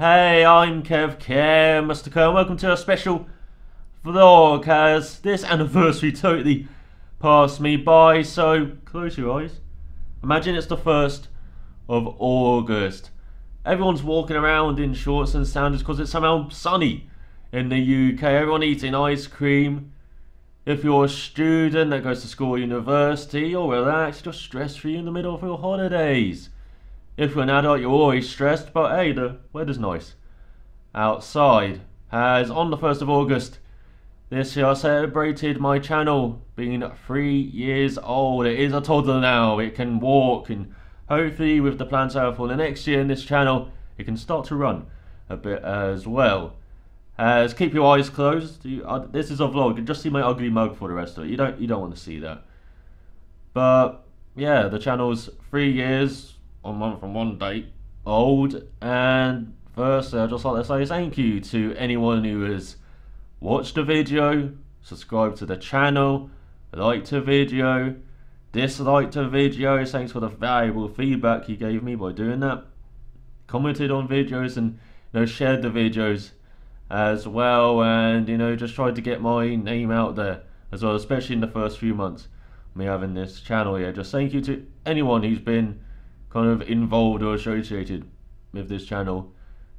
Hey, I'm Kev, Mr. Kerr, and welcome to a special vlog as this anniversary totally passed me by, so close your eyes. Imagine it's the 1st of August. Everyone's walking around in shorts and sandals because it's somehow sunny in the UK. Everyone eating ice cream. If you're a student that goes to school or university, you're relaxed, you're stress-free in the middle of your holidays. If you're an adult, you're always stressed, but hey, the weather's nice outside. As on the 1st of August this year, I celebrated my channel being 3 years old. It is a toddler now, it can walk, and hopefully with the plans I have for the next year in this channel, it can start to run a bit as well. As keep your eyes closed. This is a vlog, and just see my ugly mug for the rest of it. You don't want to see that. But yeah, the channel's 3 years, 1 month from one date old, and firstly I'd just like to say thank you to anyone who has watched the video, subscribed to the channel, liked the video, disliked the video. Thanks for the valuable feedback you gave me by doing that. Commented on videos and shared the videos as well, and just tried to get my name out there as well, especially in the first few months of me having this channel here. Just thank you to anyone who's been kind of involved or associated with this channel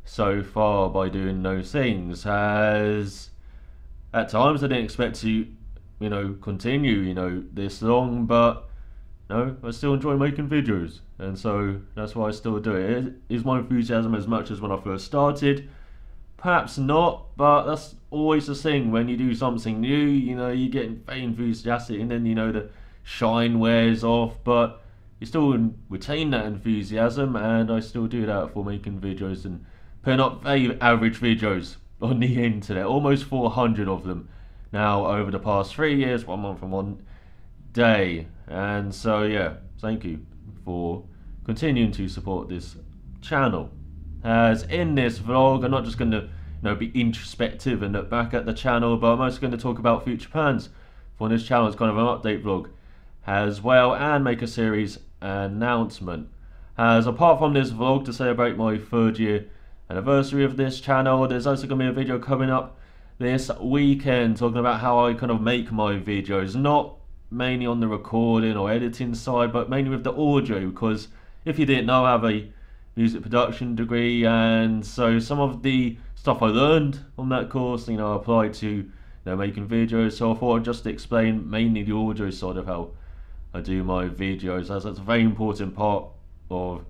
so far by doing those things. As at times I didn't expect to continue this long, but I still enjoy making videos, and so that's why I still do it. Is my enthusiasm as much as when I first started? Perhaps not, but that's always the thing when you do something new. You get very enthusiastic, and then the shine wears off, but you still retain that enthusiasm, and I still do that for making videos and putting up very average videos on the internet. Almost 400 of them now over the past 3 years, 1 month from one day. And so yeah, thank you for continuing to support this channel. As in this vlog, I'm not just going to be introspective and look back at the channel, but I'm also going to talk about future plans for this channel. It's kind of an update vlog as well, and make a series announcement. As apart from this vlog to celebrate my 3rd year anniversary of this channel, there's also going to be a video coming up this weekend talking about how I kind of make my videos, not mainly on the recording or editing side, but mainly with the audio, because if you didn't know, I have a music production degree, and so some of the stuff I learned on that course I applied to making videos. So I thought I'd just explain mainly the audio side of how I do my videos, as that's a very important part of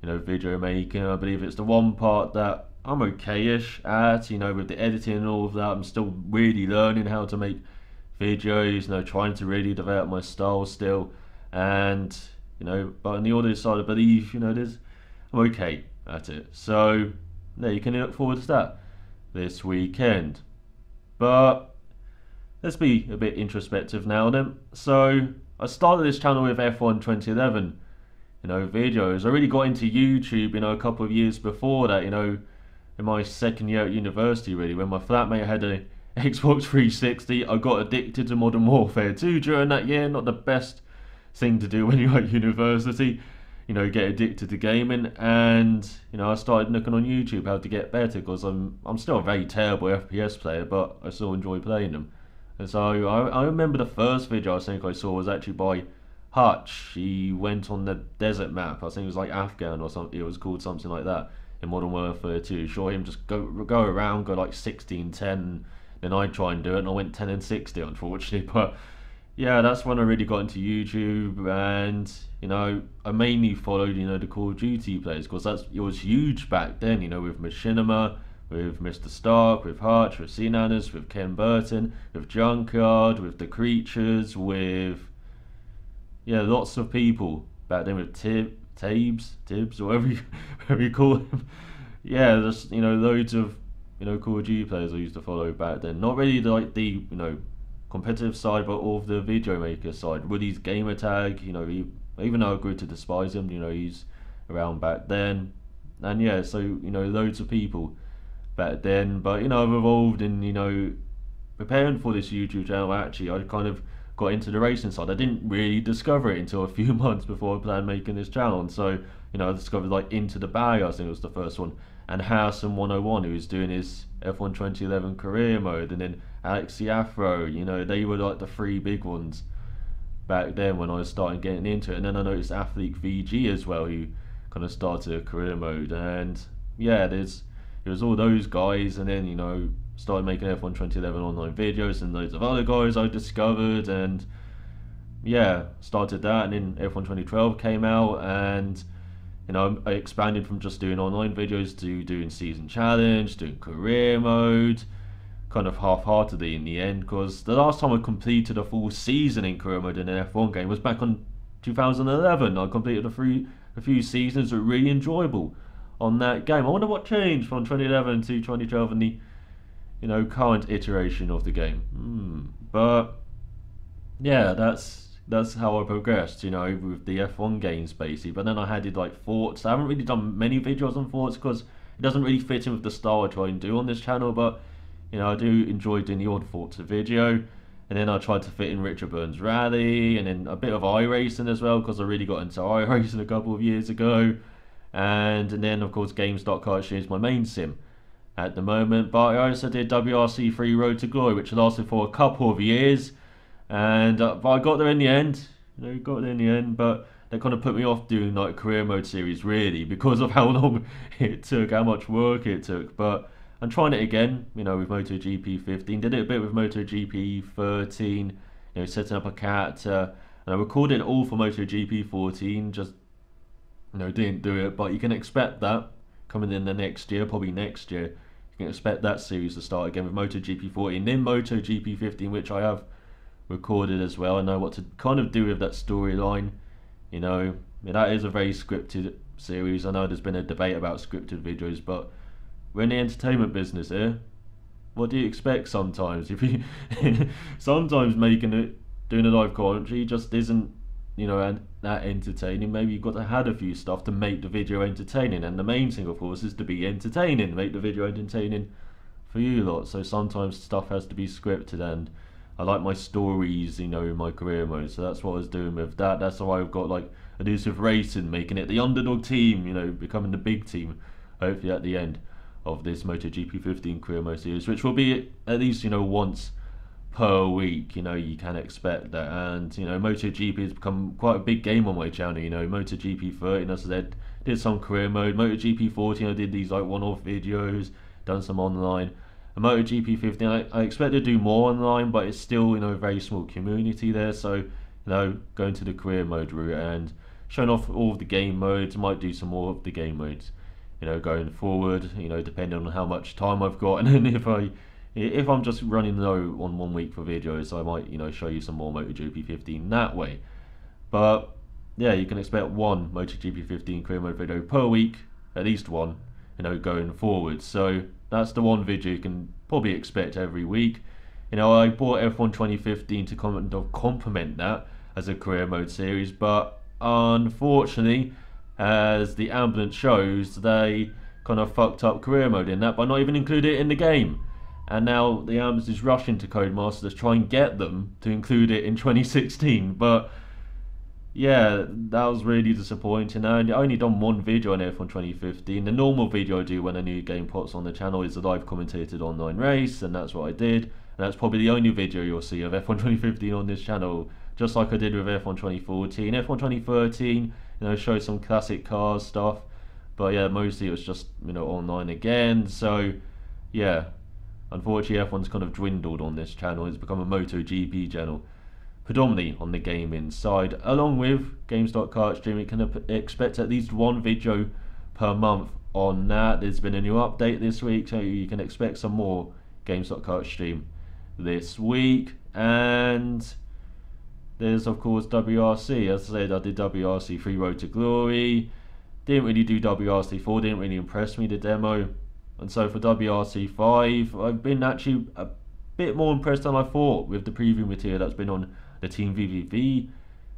video making. I believe it's the one part that I'm okay-ish at, with the editing and all of that. I'm still really learning how to make videos, trying to really develop my style still, and but on the audio side I believe I'm okay at it. So yeah, you can look forward to that this weekend. But let's be a bit introspective now then. So I started this channel with F1 2011 videos. I really got into YouTube a couple of years before that, in my 2nd year at university, really, when my flatmate had a Xbox 360. I got addicted to Modern Warfare 2 during that year. Not the best thing to do when you're at university, get addicted to gaming. And I started looking on YouTube how to get better, because I'm still a very terrible FPS player, but I still enjoy playing them. And so I remember the first video I think I saw was actually by Hutch. He went on the desert map, I think it was like Afghan or something, it was called something like that, in Modern Warfare 2. Saw him just go around, go like 16-10, then I try and do it, and I went 10 and 60 unfortunately. But yeah, that's when I really got into YouTube, and I mainly followed the Call of Duty players, because it was huge back then, with Machinima, with Mr. Stark, with Hutch, with Cnanas, with Ken Burton, with Junkyard, with The Creatures, with lots of people back then, with Tibbs, or whatever you call him. Yeah, just loads of Call of Duty players I used to follow back then. Not really like the competitive side, but all of the video maker side. Woody's Gamertag, even though I grew to despise him, he's around back then. And yeah, so loads of people back then. But I've evolved in preparing for this YouTube channel. Actually, I kind of got into the racing side. I didn't really discover it until a few months before I planned making this channel, and so I discovered like Into the Bag, I think it was the first one, and Harrison 101, who was doing his F1 2011 career mode, and then Alexi Afro. You know, they were like the three big ones back then when I was starting getting into it. And then I noticed Athlete VG as well, who kind of started a career mode. And yeah, it was all those guys, and then, you know, started making F1 2011 online videos, and loads of other guys I discovered, and yeah, started that. And then F1 2012 came out, and you know, I expanded from just doing online videos to doing season challenge, doing career mode, kind of half-heartedly in the end, because the last time I completed a full season in career mode in an F1 game was back on 2011. I completed a few seasons that were really enjoyable on that game. I wonder what changed from 2011 to 2012 in the, you know, current iteration of the game. But yeah, that's how I progressed, you know, with the F1 games basically. But then I did like Forts. I haven't really done many videos on Forts because it doesn't really fit in with the style I try and do on this channel. But you know, I do enjoy doing the odd Forza video. And then I tried to fit in Richard Burns Rally, and then a bit of iRacing as well, because I really got into iRacing a couple of years ago. And then of course Games.Kart is my main sim at the moment. But I also did WRC3 Road to Glory, which lasted for a couple of years. And but I got there in the end, you know, got there in the end. But that kind of put me off doing like career mode series, really, because of how long it took, how much work it took. But I'm trying it again, you know, with MotoGP 15. Did it a bit with MotoGP 13, you know, setting up a character. And I recorded it all for MotoGP 14, just, you know, didn't do it. But you can expect that coming in the next year, probably next year. You can expect that series to start again with MotoGP 14, then MotoGP 15, which I have recorded as well. I know what to kind of do with that storyline, you know. I mean, that is a very scripted series. I know there's been a debate about scripted videos, but we're in the entertainment business here. What do you expect sometimes? If you sometimes doing a live commentary just isn't, you know, that entertaining. Maybe you've got to add a few stuff to make the video entertaining, and the main thing of course is to be entertaining, make the video entertaining for you lot. So sometimes stuff has to be scripted, and I like my stories, you know, in my career mode. So that's what I was doing with that. That's why I've got like Elusive Racing, making it the underdog team, you know, becoming the big team, hopefully at the end of this MotoGP 15 career mode series, which will be at least, you know, once per week. You know, you can expect that. And you know, MotoGP has become quite a big game on my channel. You know, MotoGP 13, as I said, did some career mode. MotoGP 14, I did these like one-off videos, done some online. And MotoGP 15, I expect to do more online, but it's still, you know, a very small community there. So, you know, going to the career mode route and showing off all of the game modes. Might do some more of the game modes, you know, going forward, you know, depending on how much time I've got. And then if I'm just running low on 1 week for videos, I might, you know, show you some more MotoGP 15 that way. But yeah, you can expect one MotoGP 15 career mode video per week, at least one, you know, going forward. So that's the one video you can probably expect every week. You know, I bought F1 2015 to complement that as a career mode series, but unfortunately, as the ambulance shows, they kind of fucked up career mode in that by not even include it in the game. And now the ambulance is rushing to Codemasters to try and get them to include it in 2016. But yeah, that was really disappointing. I only done one video on F1 2015. The normal video I do when a new game pops on the channel is a live commentated online race, and that's what I did. And that's probably the only video you'll see of F1 2015 on this channel, just like I did with F1 2014. F1 2013, you know, showed some classic cars stuff, but yeah, mostly it was just, you know, online again. So yeah, unfortunately F1's kind of dwindled on this channel. It's become a MotoGP channel, predominantly on the gaming side. Along with Games.Kart stream, you can expect at least one video per month on that. There's been a new update this week, so you can expect some more Games.Kart stream this week. And there's of course WRC. As I said, I did WRC3 Road to Glory. Didn't really do WRC4, didn't really impress me, the demo. And so for WRC5, I've been actually a bit more impressed than I thought with the preview material that's been on the Team VVV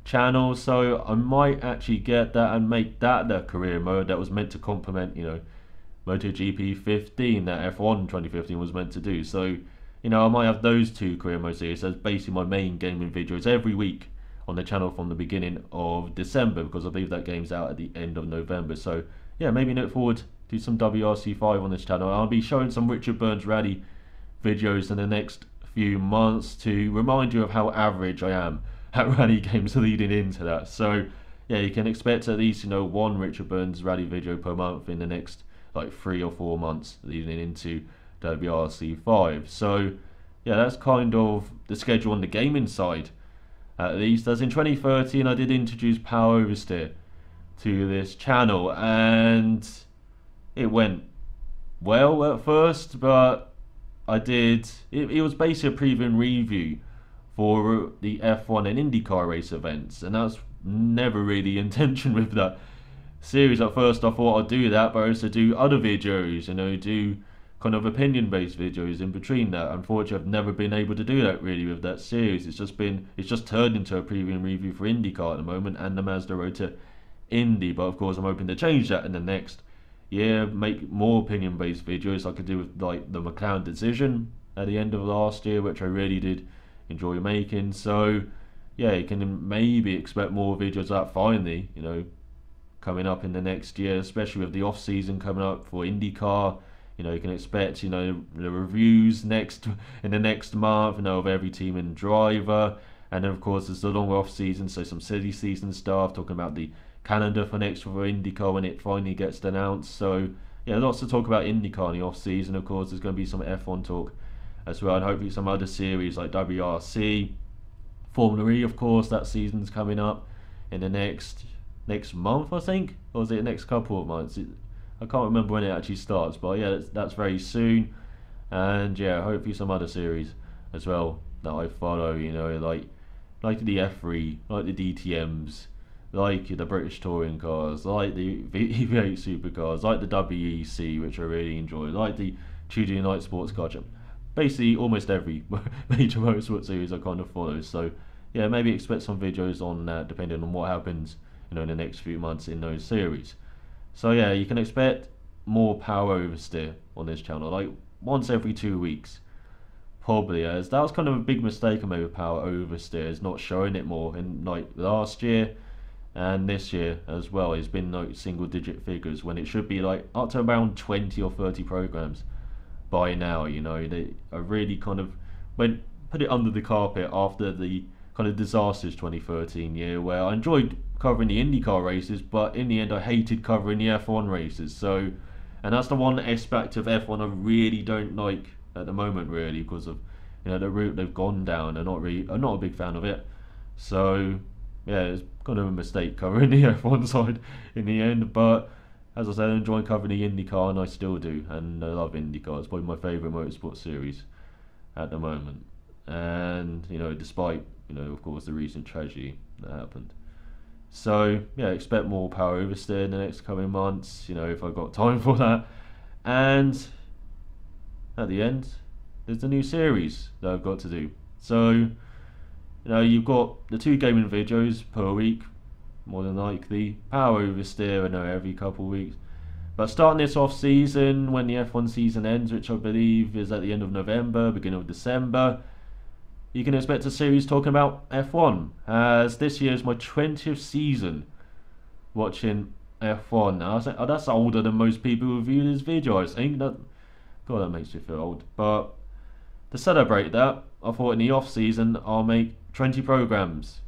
channel. So I might actually get that and make that the career mode that was meant to complement, you know, MotoGP 15 that F1 2015 was meant to do. So, you know, I might have those two career mode series as basically my main gaming videos every week on the channel from the beginning of December, because I believe that game's out at the end of November. So yeah, maybe look forward do some WRC5 on this channel. I'll be showing some Richard Burns rally videos in the next few months to remind you of how average I am at rally games leading into that. So yeah, you can expect at least, you know, one Richard Burns rally video per month in the next like 3 or 4 months leading into WRC5. So yeah, that's kind of the schedule on the gaming side. At least, as in 2013, I did introduce Power Oversteer to this channel, and it went well at first, but it was basically a preview and review for the F1 and IndyCar race events, and that's never really intention with that series. At first I thought I'd do that, but I also do other videos, you know, do kind of opinion based videos in between that. Unfortunately, I've never been able to do that really with that series. It's just turned into a preview and review for IndyCar at the moment and the Mazda Road to Indy, but of course I'm hoping to change that in the next year, make more opinion based videos like I did with like the MacLeod decision at the end of last year, which I really did enjoy making. So yeah, you can maybe expect more videos of that finally, you know, coming up in the next year, especially with the off season coming up for IndyCar. You know, you can expect, you know, the reviews in the next month, you know, of every team and driver. And then of course there's the longer off season, so some silly season stuff, talking about the calendar for next for IndyCar when it finally gets announced. So yeah, lots to talk about IndyCar in the off season. Of course, there's going to be some F1 talk as well, and hopefully some other series like WRC, Formula E. Of course, that season's coming up in the next month, I think, or is it the next couple of months? I can't remember when it actually starts, but yeah, that's very soon. And yeah, hopefully some other series as well that I follow, you know, like the F3, like the DTMs, like the British touring cars, like the EV8 supercars, like the WEC, which I really enjoy, like the Tuesday Night Sports Car Champ. Basically almost every major motorsport series I kind of follow. So yeah, maybe expect some videos on that depending on what happens, you know, in the next few months in those series. So yeah, you can expect more Power Oversteer on this channel, like once every 2 weeks, probably. As that was kind of a big mistake I made with Power Oversteer, is not showing it more. In like last year and this year as well, it's been like single digit figures when it should be like up to around 20 or 30 programs by now. You know, I really kind of put it under the carpet after the kind of disastrous 2013 year, where I enjoyed covering the IndyCar races, but in the end I hated covering the F1 races. So, and that's the one aspect of F1 I really don't like at the moment, really, because of, you know, the route they've gone down. I'm not a big fan of it. So yeah, it's kind of a mistake covering the F1 side in the end. But as I said, I enjoy covering the IndyCar, and I still do, and I love IndyCar. It's probably my favourite motorsport series at the moment. And you know, despite, you know, of course, the recent tragedy that happened. So yeah, expect more Power Oversteer in the next coming months, you know, if I've got time for that. And at the end, there's the new series that I've got to do. So, you know, you've got the 2 gaming videos per week, more than likely. Power Oversteer, I know, every couple of weeks. But starting this off season, when the F1 season ends, which I believe is at the end of November, beginning of December, you can expect a series talking about F1, as this year is my 20th season watching F1. Now, that's older than most people who view this video, I think. God, that makes me feel old. But to celebrate that, I thought in the off season I'll make 20 programs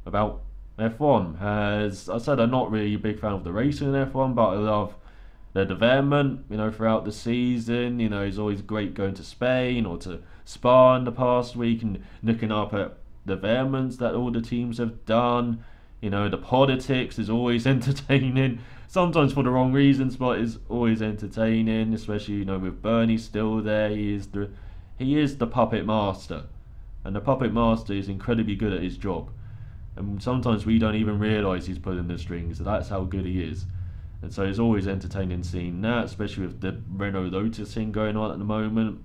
about F1. As I said, I'm not really a big fan of the racing in F1, but I love the development, you know, throughout the season. You know, it's always great going to Spain or to Spa in the past week and looking up at the developments that all the teams have done. You know, the politics is always entertaining, sometimes for the wrong reasons, but it's always entertaining, especially, you know, with Bernie still there. He is the puppet master, and the puppet master is incredibly good at his job, and sometimes we don't even realise he's pulling the strings. That's how good he is. And so it's always entertaining seeing that, especially with the Renault Lotus thing going on at the moment.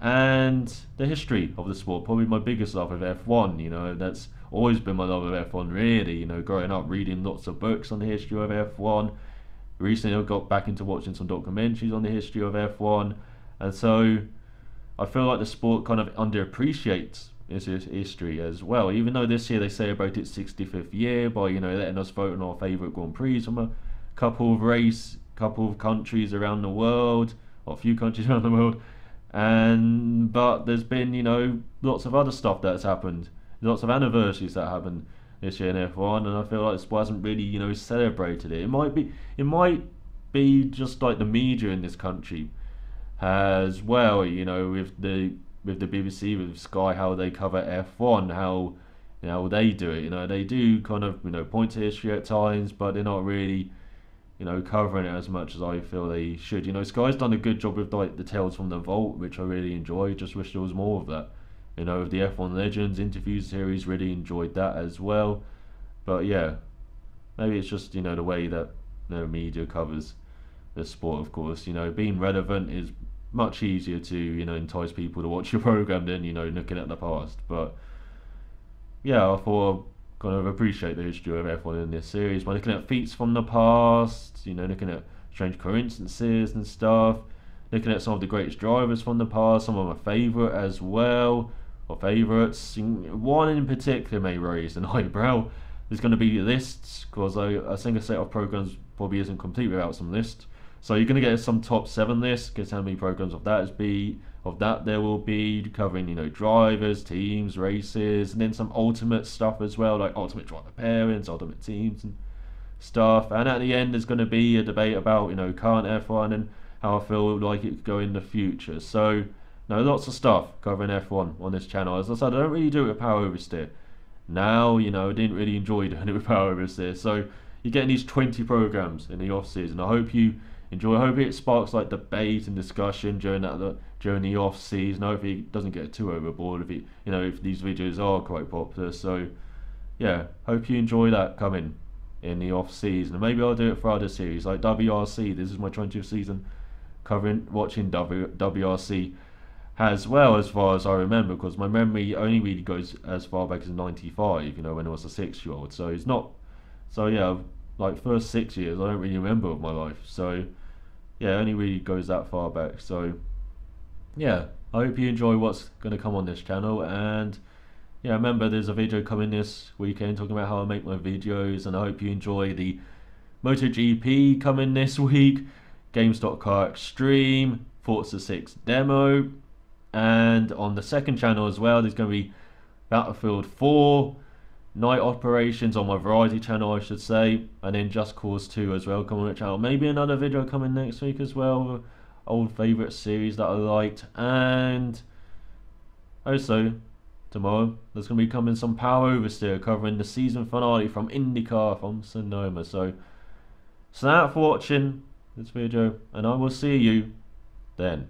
And the history of the sport, probably my biggest love of F1, you know, that's always been my love of F1 really, you know, growing up reading lots of books on the history of F1. Recently I got back into watching some documentaries on the history of F1, and so I feel like the sport kind of underappreciates its history as well, even though this year they celebrate its 65th year by, you know, letting us vote on our favourite Grand Prix from a couple couple of countries around the world, or a few countries around the world, but there's been, you know, lots of other stuff that's happened, lots of anniversaries that happened this year in F1, and I feel like this wasn't really, you know, celebrated. It might be just like the media in this country as well, you know, with the BBC, with Sky, how they cover F1, how, you know, they do it. You know, they do kind of, you know, point to history at times, but they're not really, you know, covering it as much as I feel they should. You know, Sky's done a good job with like the Tales from the Vault, which I really enjoy. Just wish there was more of that. You know, with the F1 Legends interview series, really enjoyed that as well. But yeah, maybe it's just, you know, the way that, you know, media covers the sport. Of course, you know, being relevant is much easier to, you know, entice people to watch your program than, you know, looking at the past. But yeah, I thought I'd kind of appreciate the history of F1 in this series by looking at feats from the past, you know, looking at strange coincidences and stuff, looking at some of the greatest drivers from the past, some of my favourite as well, or favourites. One in particular may raise an eyebrow. There's going to be lists, because I think a set of programs probably isn't complete without some lists. So you're going to get some top 7 lists. Guess how many programs of that there will be, covering, you know, drivers, teams, races, and then some ultimate stuff as well, like ultimate driver pairings, ultimate teams and stuff. And at the end, there's going to be a debate about, you know, current F1 and how I feel like it could go in the future. So, no, lots of stuff covering F1 on this channel. As I said, I don't really do it with Power Oversteer. Now, you know, I didn't really enjoy doing it with Power Oversteer. So you're getting these 20 programs in the off season. I hope you enjoy. I hope it sparks like debate and discussion during the off season. Hopefully it doesn't get too overboard if if these videos are quite popular. So yeah, hope you enjoy that coming in the off season. And maybe I'll do it for other series like WRC. This is my 20th season watching WRC as well, as far as I remember, because my memory only really goes as far back as '95, you know, when I was a 6-year-old. So it's not, so yeah, like first 6 years I don't really remember of my life. So yeah, it only really goes that far back. So yeah, I hope you enjoy what's going to come on this channel. And yeah, remember, there's a video coming this weekend talking about how I make my videos, and I hope you enjoy the MotoGP coming this week, GameStop Extreme, Forza 6 demo, and on the second channel as well there's going to be Battlefield 4 night operations on my variety channel, I should say, and then Just Cause 2 as well coming on the channel. Maybe another video coming next week as well, old favourite series that I liked. And also tomorrow there's going to be coming some Power Oversteer covering the season finale from IndyCar from Sonoma. So thanks for watching this video, and I will see you then.